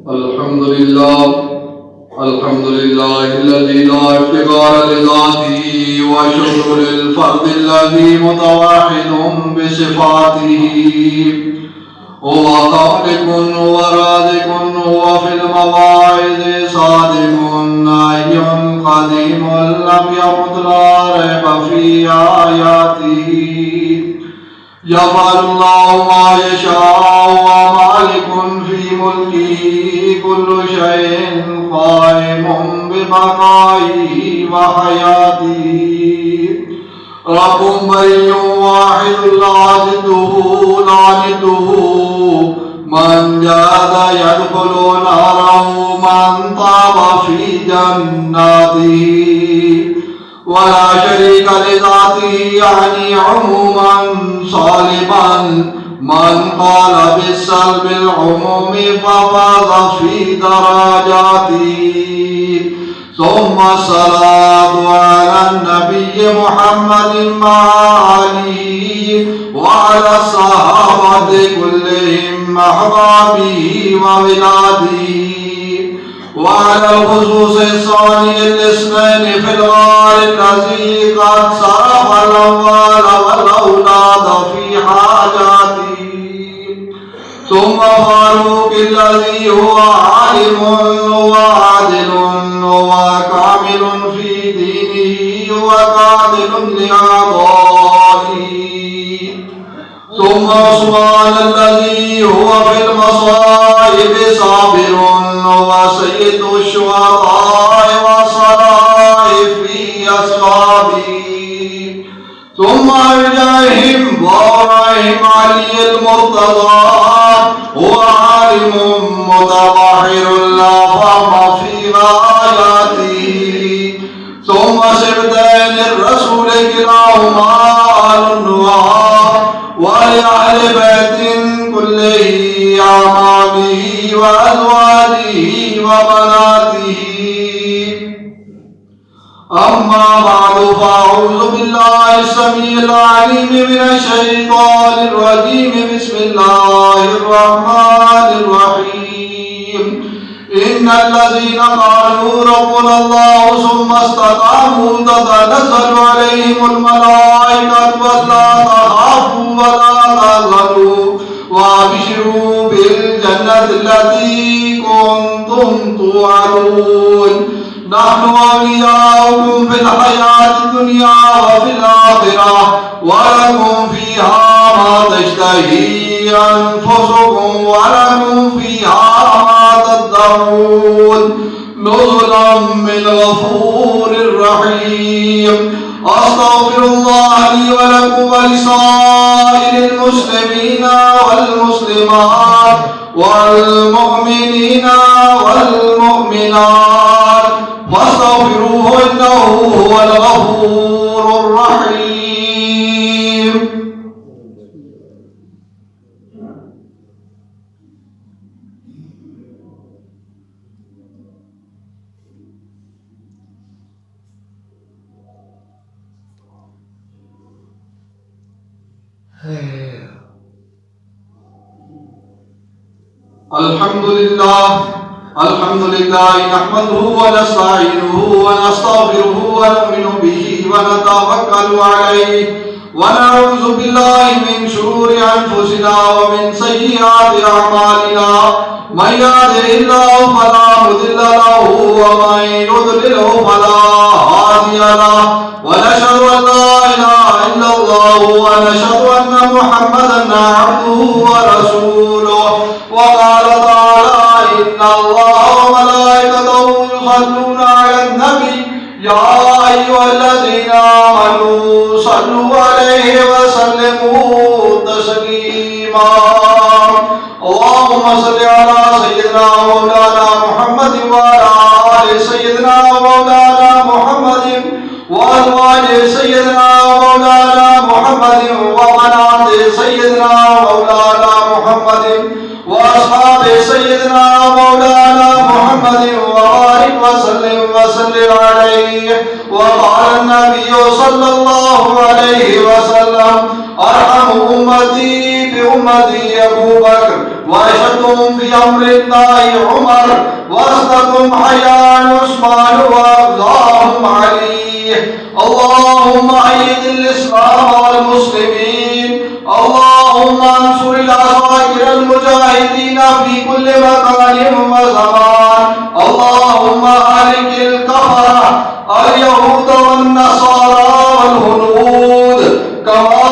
الحمد لله الذي لا افتقار لذاته وشكر للفرد الذي متوحد بصفاته. هو خالق ورازق، هو في المواعظ صادق، حي قديم لم يمت لا ريب في آياته. يفعل الله ما يشاء ومالك في ملكه، كل شيء قائم ببقائه وحياته. رب بريء واحد لا ضده، من جاد يدخل ناره من طاب في جناته. ولا شريك لذاته يعني عموما صالبا، من قال بالسلب العموم ففاز في درجاته. ثم الصلاة على النبي محمد مع آله وعلى الصحابة كلهم أحبابه وولاده. وعلى الخصوص الثاني الاثنين في الغار الذي قد صرف الأموال والأولاد في حاجاته. ثم فاروق الذي هو عالم وعادل وكامل في دينه وقاتل لأعضائه. ثم عثمان الذي هو في المصائب صابر وسيد الشهداء والصلائف في أصحابه. ثم أرجعهم وأرعهم علي المرتضى، هو عالم متبحر لا فهم في غاياته. ثم سبتين الرسول كلاهما آل النهى، ولأهل بيت كله أعمامه وأزواجه وبناته. أما بعد، فأعوذ بالله السميع العليم من الشيطان الرجيم. بسم الله الرحمن الرحيم. إن الذين قالوا ربنا الله ثم استقاموا تتنزل عليهم الملائكة ألا تخافوا ولا تحزنوا وأبشروا بالجنة التي كنتم توعدون. نحن أولياؤكم في الحياة الدنيا وفي الآخرة، ولكم فيها ما تشتهي أنفسكم ولكم فيها ما تدعون، نزلا من غفور رحيم. أستغفر الله لي ولكم ولسائر المسلمين والمسلمات والمؤمنين والمؤمنات، فاستغفروه إنه هو الغفور الرحيم. الحمد لله نحمده ونستعينه ونستغفره ونؤمن به ونتوكل عليه، ونعوذ بالله من شرور أنفسنا ومن سيئات أعمالنا. من يهده الله فلا مضل له ومن يضلله فلا هادي له، ونشهد أن لا إله إلا الله ونشهد أن محمدا عبده ورسوله. وقال تعالى: إن الله وملائكته يصلون على النبي يا أيها الذين آمنوا صلوا عليه وسلموا تسليما. اللهم صل على سيدنا ومولانا محمد وعلى آل سيدنا ومولانا محمد وأزواج سيدنا ومولانا محمد وبنات سيدنا ومولانا محمد وأصحاب سيدنا ومولانا محمد وبارك وسلم عليه. وقال النبي صلى الله عليه وسلم: أرحم أمتي بأمتي أبو بكر، وأشد وأصدقهم في أمر الله عمر، وأصدقهم حيان عثمان وأرضاهم علي. اللهم أيد الإسلام والمسلمين، اللهم انصر العساكر المجاهدين في كل مكان وزمان، اللهم أهلك الكفرة اليهود والنصارى والهنود كما